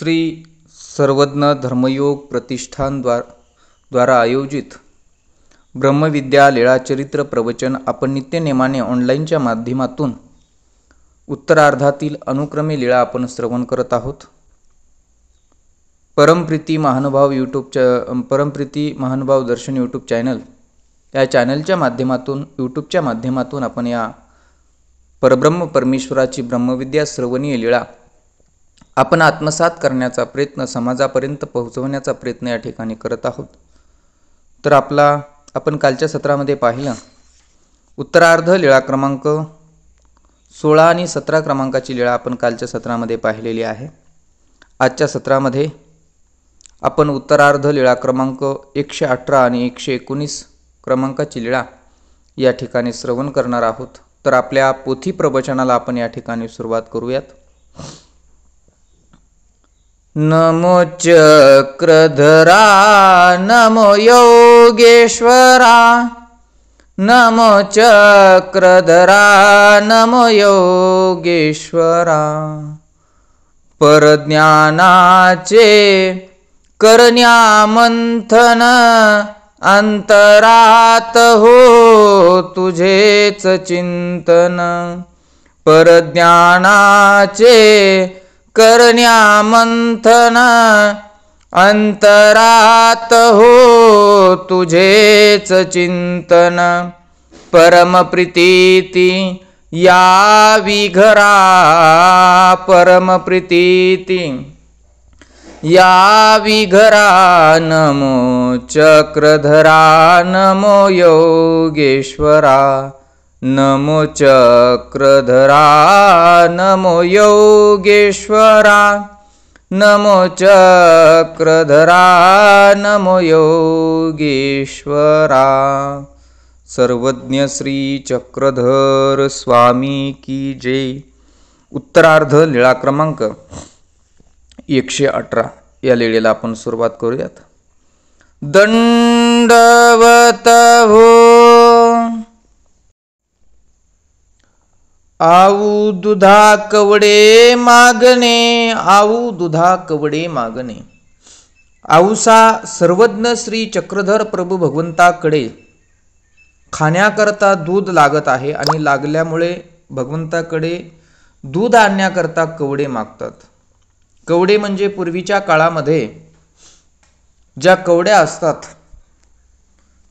श्री सर्वज्ञ धर्मयोग प्रतिष्ठान द्वारा आयोजित ब्रह्मविद्या लीळाचरित्र प्रवचन आपण नित्यनेमाने ऑनलाईनच्या माध्यमातून उत्तरार्धातील अनुक्रमे लीळा आपण श्रवण करत आहोत। परमप्रीती महानुभाव दर्शन यूट्यूब चॅनल या चॅनलच्या माध्यमातून यूट्यूबच्या माध्यमातून आपण या परब्रह्म परमेश्वराची ब्रह्मविद्या श्रवणीय लीळा आपण आत्मसात करण्याचा प्रयत्न, समाजापर्यंत पोहोचवण्याचा प्रयत्न या ठिकाणी करत आहोत। तर आपण कालच्या सत्रामध्ये पाहिलं उत्तरार्ध लीळा क्रमांक 16 आणि 17 क्रमांकाची लीळा आपण कालच्या सत्रामध्ये पाहिलेली आहे। आजच्या सत्रामध्ये आपण उत्तरार्ध लीळा क्रमांक 118 आणि 119 क्रमांकाची लीळा या ठिकाणी श्रवण करणार आहोत। तर आपल्या पोथी प्रवचनाला आपण या ठिकाणी सुरुवात करूयात। नमो चक्रधरा नमो योगेश्वरा, नमो चक्रधरा नमो योगेश्वरा, परज्ञानाचे करण्या मंथन अंतरात हो तुझेच चिंतन, परज्ञानाचे करण्या मंथन अंतरात हो तुझेच चिंतन, परमप्रीती या विघरा, परमप्रीती या विघरा, नमो चक्रधरा नमो योगेश्वरा, नमो चक्रधरा नमो योगेश्वरा, नमो चक्रधरा नमो योगेश्वरा। सर्वज्ञ श्री चक्रधर स्वामी की जय। उत्तरार्ध लीळा क्रमांक 118 या लीळेला आपण सुरुवात करूयात। दंडवत हो आऊ दुधा कवडे मागणे, आऊ दुधा कवडे मागणे। आऊसा सर्वज्ञ श्री चक्रधर प्रभू भगवंताकडे खाण्याकरता दूध लागत आहे आणि लागल्यामुळे भगवंताकडे दूध आणण्याकरता कवडे मागतात। कवडे म्हणजे पूर्वीच्या काळामध्ये ज्या कवड्या असतात,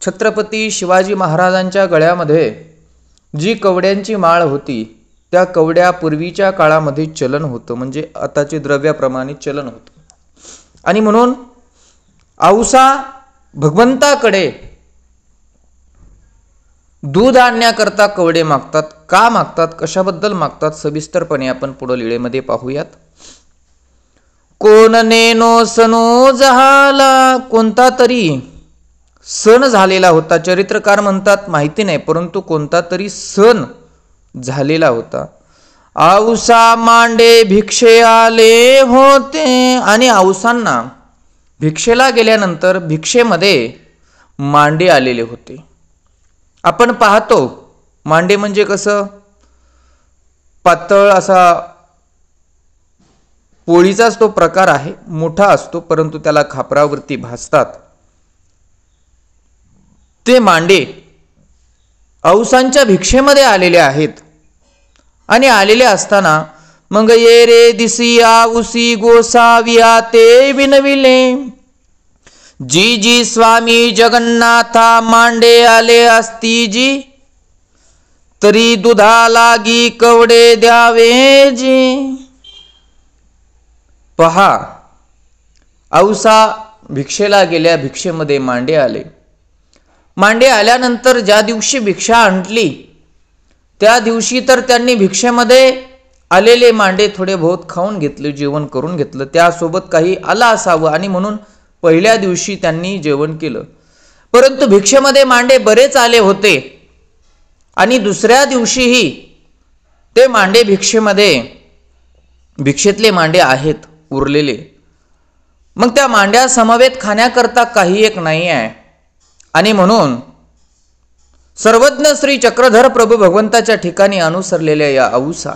छत्रपती शिवाजी महाराजांच्या गळ्यामध्ये जी कवड्यांची माळ होती त्या कवड्या पूर्वीच्या काळामध्ये चलन होतं, म्हणजे आताचे द्रव्याप्रमाणे चलन होतं। आणि म्हणून औसा भगवंताकडे दूध आणण्याकरता कवडे मागतात। का मागतात, कशाबद्दल मागतात, सविस्तरपणे आपण पुढे लीळेमध्ये पाहूयात। कोण नेनो सनो झाला, कोणता तरी सण झालेला होता। चरित्रकार म्हणतात माहिती नाही, परंतु कोणता तरी सण झालेला होता। औसा मांडे भिक्षे आले होते, आणि औसांना भिक्षेला गेल्यानंतर भिक्षेमध्ये मांडे आलेले होते। आपण पाहतो मांडे म्हणजे कसं पातळ असा पोळीचाच तो प्रकार आहे, मोठा असतो परंतु त्याला खापरावरती भाजतात। ते मांडे औसांच्या भिक्षेमध्ये आलेले आहेत। आणि आलेले असताना मग ये रे दिसी आऊसी गोसाविया ते विनविले, जी जी स्वामी जगन्नाथा मांडे आले असती जी, तरी दुधा लागी कवडे द्यावे जी। पहा, औसा भिक्षेला गेल्या, भिक्षेमध्ये मांडे आले। मांडे आल्यानंतर ज्या दिवशी भिक्षा आणली त्या दिवशी तर त्यांनी भिक्षेमध्ये आलेले मांडे थोडे बहुत खाऊन घेतले, जेवण करून घेतलं, त्यासोबत काही आला असावं आणि म्हणून पहिल्या दिवशी त्यांनी जेवण केलं। परंतु भिक्षेमध्ये मांडे बरेच आले होते आणि दुसऱ्या दिवशीही ते मांडे भिक्षेतले मांडे आहेत उरलेले। मग त्या मांड्या समवेत खाण्याकरता काही एक नाही आहे। आणि म्हणून सर्वज्ञ श्री चक्रधर प्रभू भगवंताच्या ठिकाणी अनुसरलेल्या या औसा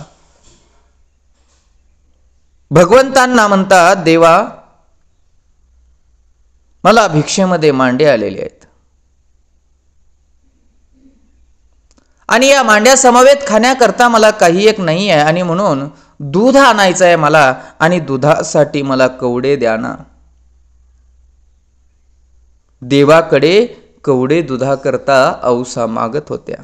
भगवंतांना म्हणतात, देवा मला भिक्षेमध्ये मांडे आलेले आहेत आणि या मांड्या समवेत खाण्याकरता मला काही एक नाही आहे आणि म्हणून दूध आणायचं आहे मला आणि दुधासाठी मला कवडे द्या ना. देवाकडे कवडे दुधाकरता औसा मागत होत्या.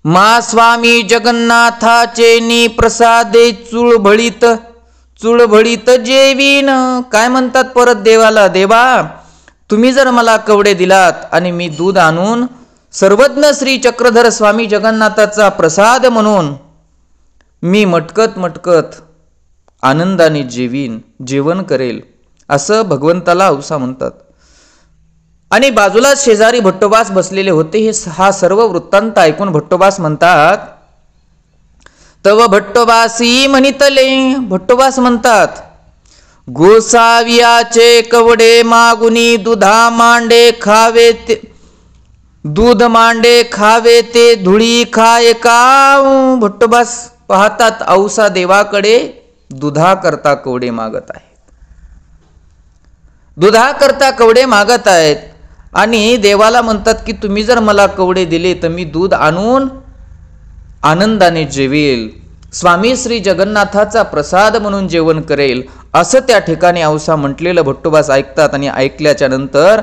मा स्वामी जगन्नाथाचे नी प्रसादे चुळभळीत जेवीन. काय म्हणतात परत देवाला, देवा तुम्ही जर मला कवडे दिलात आणि मी दूध आणून सर्वज्ञ श्री चक्रधर स्वामी जगन्नाथाचा प्रसाद म्हणून मी मटकत आनंदाने जेवण करेल, असं भगवंताला औसा म्हणतात. आणि बाजूला शेजारी भट्टोबास बसलेले होते. हा सर्व वृत्तांत ऐकून भट्टोबास म्हणतात, तव भट्टोबासी म्हणितले. भट्टोबास म्हणतात, गोसावियाचे कवडे मागुनी दूध मांडे खावे ते धुळी खाय का. भट्टोबास पाहतात औसा देवाकडे दुधाकरता कवडे मागत आहेत, दुधाकरता कवडे मागत आहेत आणि देवाला म्हणतात की तुम्ही जर मला कवडे दिले तर मी दूध आणून आनंदाने जेवेल, स्वामी श्री जगन्नाथाचा प्रसाद म्हणून जेवण करेल, असं त्या ठिकाणी औसा म्हटलेलं भट्टोबास ऐकतात. आणि ऐकल्याच्या नंतर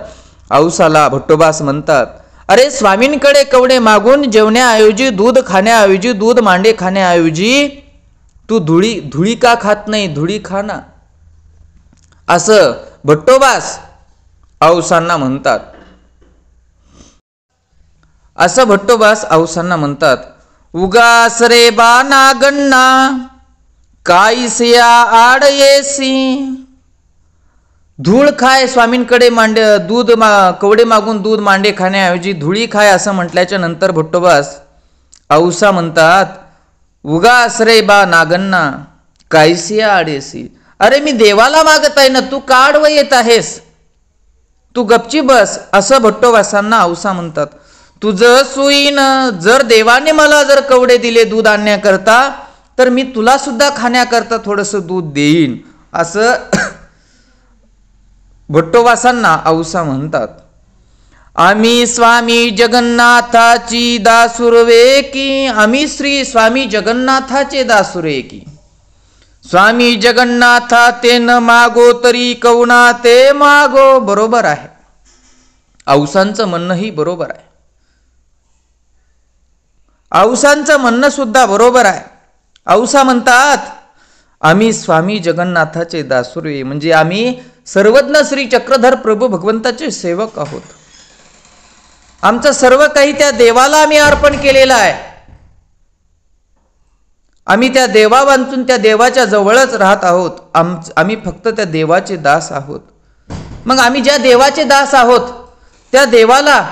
औसाला भट्टोबास म्हणतात, अरे स्वामींकडे कवडे मागून जेवण्याऐवजी, दूध खाण्याऐवजी, दूध मांडे खाण्याऐवजी तू धुळी का खात नाही, धुळी खा ना, असं भट्टोबास औसांना म्हणतात. असं भट्टोबास औसांना म्हणतात. उगास रे बा नागण्णा काईसिया आड येसी. धूळ खाय, स्वामींकडे कवडे मागून दूध मांडे खाण्याऐवजी धुळी खाय असं म्हटल्याच्या नंतर भट्टोबास औसा म्हणतात, उगास रे बा नागण्णा काईसिया आडेसी. अरे मी देवाला मागत आहे ना, तू का आडवं येत आहेस, तू गपची बस, असं भट्टोबासांना औसा म्हणतात. तुझं सुईन, जर देवाने मला जर कवडे दिले दूध आणण्याकरता तर मी तुला सुद्धा खाण्याकरता थोडंसं दूध देईन, असं भट्टोबासांना औसा म्हणतात. आम्ही स्वामी जगन्नाथाची दासुरवे की, आम्ही श्री स्वामी जगन्नाथाचे दासुरे की, स्वामी जगन्नाथा ते न मागो तरी कवना ते मागो. बरोबर आहे, औसांचं म्हणणंही बरोबर आहे, औसांचं म्हणणं सुद्धा बरोबर आहे. औसा म्हणतात, आम्ही स्वामी जगन्नाथाचे दासुरे म्हणजे आम्ही सर्वज्ञ श्री चक्रधर प्रभू भगवंताचे सेवक आहोत. आमचं सर्व काही त्या देवाला आम्ही अर्पण केलेलं आहे. आम्ही त्या देवा वांचून त्या देवाच्या जवळच राहत आहोत. आम्ही फक्त त्या देवाचे दास आहोत. मग आम्ही ज्या देवाचे दास आहोत त्या देवाला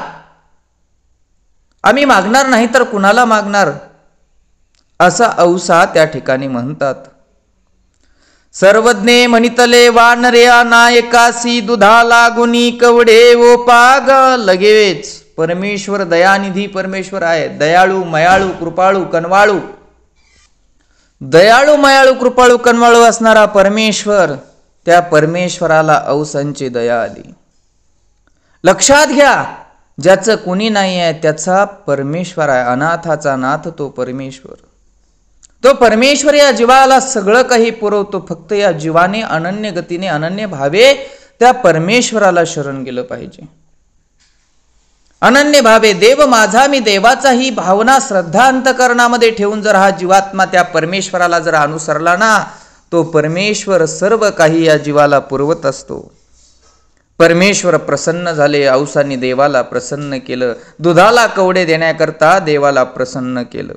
आम्ही मागणार नाही तर कुणाला मागणार, असा औसा त्या ठिकाणी म्हणतात. सर्वज्ञे म्हणितले वानर्या नायकासी दुधा लागुनी कवडे ओपाग. लगेच परमेश्वर दयानिधी परमेश्वर आहे, दयाळू मयाळू कृपाळू कनवाळू, दयाळू मयाळू कृपाळू कनवाळू असणारा परमेश्वर, त्या परमेश्वराला औसांची दया आली. लक्षात घ्या, ज्याचं कोणी नाही आहे त्याचा परमेश्वर आहे. अनाथाचा नाथ तो परमेश्वर. तो परमेश्वर या जीवाला सगळं काही पुरवतो. फक्त या जीवाने अनन्य गतीने अनन्य भावे त्या परमेश्वराला शरण गेलं पाहिजे. अनन्य भावे देव माझा मी देवाचा ही भावना श्रद्धा अंतकरणामध्ये ठेवून जर हा जीवात्मा त्या परमेश्वराला जर अनुसरला ना, तो परमेश्वर सर्व काही या जीवाला पुरवत असतो. परमेश्वर प्रसन्न झाले. औसांनी देवाला प्रसन्न केलं. दुधाला कवडे देण्याकरता देवाला प्रसन्न केलं.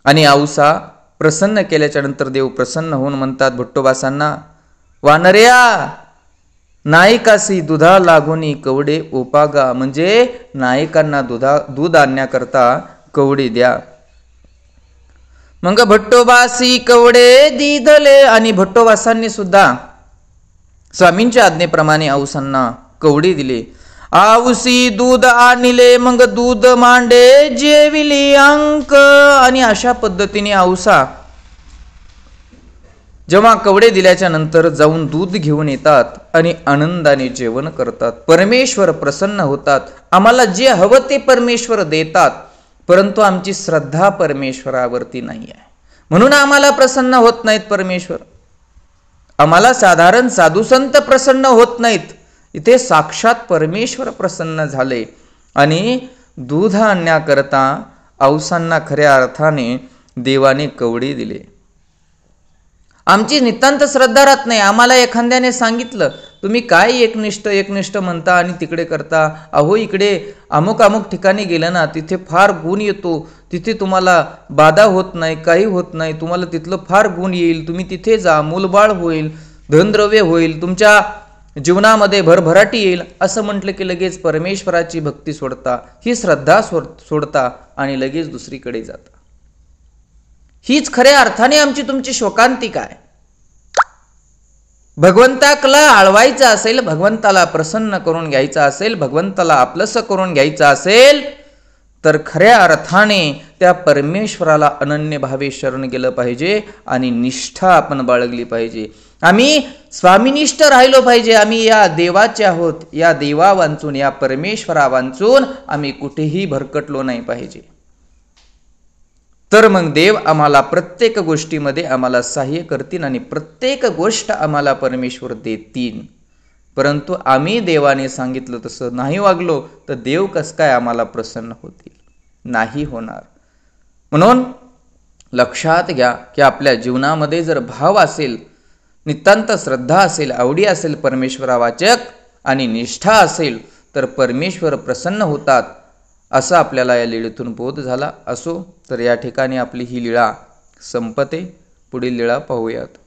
आणि औसा प्रसन्न केल्याच्या नंतर देव प्रसन्न होऊन म्हणतात भट्टोबासांना, वानर्या नायकासी दुधा लागुनी कवडे ओपागा. म्हणजे नायकांना दूध आणण्याकरता कवडे द्या. मग भट्टोबासी कवडे दिधले. आणि भट्टोबासांनी सुद्धा स्वामींच्या आज्ञेप्रमाणे औसांना कवडे दिले. आवसी दूध आणिले मग दूध मांडे जेविली अंक. आणि अशा पद्धतीने औसा जेव्हा कवडे दिल्याच्या नंतर जाऊन दूध घेऊन येतात आणि आनंदाने जेवण करतात. परमेश्वर प्रसन्न होतात. आम्हाला जे हवं ते परमेश्वर देतात, परंतु आमची श्रद्धा परमेश्वरावरती नाही आहे, म्हणून आम्हाला प्रसन्न होत नाहीत परमेश्वर. आम्हाला साधारण साधुसंत प्रसन्न होत नाहीत, इथे साक्षात परमेश्वर प्रसन्न झाले आणि दूध आणण्याकरता औसांना खऱ्या अर्थाने देवाने कवडी दिले. आमची नितांत श्रद्धा राहत नाही. आम्हाला एखाद्याने सांगितलं तुम्ही काय एकनिष्ठ म्हणता आणि तिकडे करता, अहो इकडे अमुक अमुक ठिकाणी गेलं ना तिथे फार गुण येतो, तिथे तुम्हाला बाधा होत नाही, काही होत नाही, तुम्हाला तिथलं फार गुण येईल, तुम्ही तिथे जा, मूलबाळ होईल, धनद्रव्य होईल, तुमच्या जीवनामध्ये भरभराटी येईल, असं म्हटलं की लगेच परमेश्वराची भक्ती सोडता, ही श्रद्धा सोडता आणि लगेच दुसरीकडे जाता. हीच खऱ्या अर्थाने आमची तुमची शोकांतिका आहे. भगवंताला आळवायचं असेल, भगवंताला प्रसन्न करून घ्यायचं असेल, भगवंताला आपलंसं करून घ्यायचं असेल तर खऱ्या अर्थाने त्या परमेश्वराला अनन्य भावे शरण गेलं पाहिजे आणि निष्ठा आपण बाळगली पाहिजे. आम्ही स्वामीनिष्ठ राहिलो पाहिजे. आम्ही या देवाचे आहोत, या देवा वांचून, या परमेश्वरा वांचून आम्ही कुठेही भरकटलो नाही पाहिजे. तर मग देव आम्हाला प्रत्येक गोष्टीमध्ये आम्हाला सहाय्य करतील आणि प्रत्येक गोष्ट आम्हाला परमेश्वर देतील. परंतु आम्ही देवाने सांगितलं तसं नाही वागलो तर देव कसं काय आम्हाला प्रसन्न होतील? नाही होणार. म्हणून लक्षात घ्या की आपल्या जीवनामध्ये जर भाव असेल, नितांत श्रद्धा असेल, आवडी असेल परमेश्वरावाचक आणि निष्ठा असेल तर परमेश्वर प्रसन्न होतात. असा आपल्याला या लीळेतून बोध झाला. असो तर या ठिकाणी आपली ही लीळा संपते. पुढील लीळा पाहूयात.